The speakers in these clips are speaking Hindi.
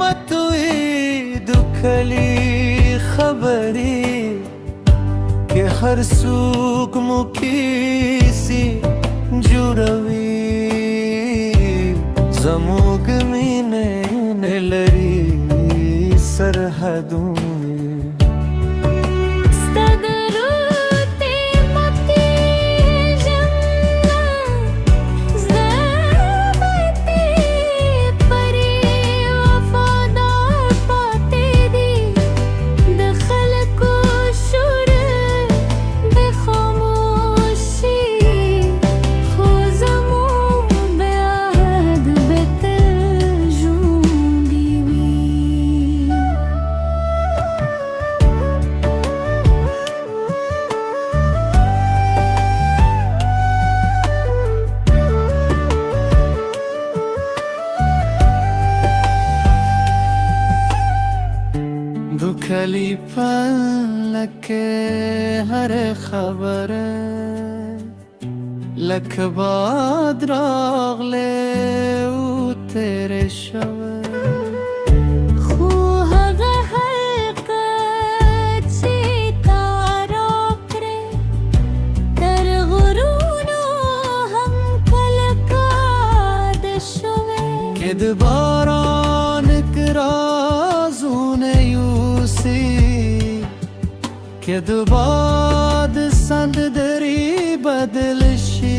मतुई दुखली खबरी के हर सूक मुखी सी जुड़वी जमुग मीने नेलरी सरहदों दुखली पलक हर खबर लख बाद रागले तेरे शवर बारान राजूने यूसी के बाद संद दरी बदलशी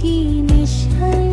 की निशान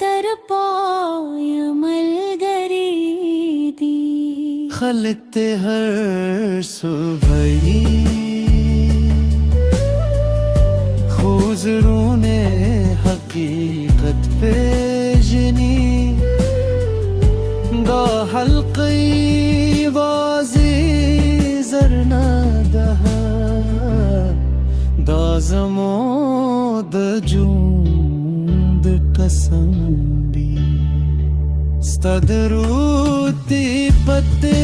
तर पायमल गरीदी खलते हर सुबह खुजरूने हकीकत पे जनी दा हल्की वाजी जरना दहा दा जमोद जूंद कसम दी stadruti पत्ते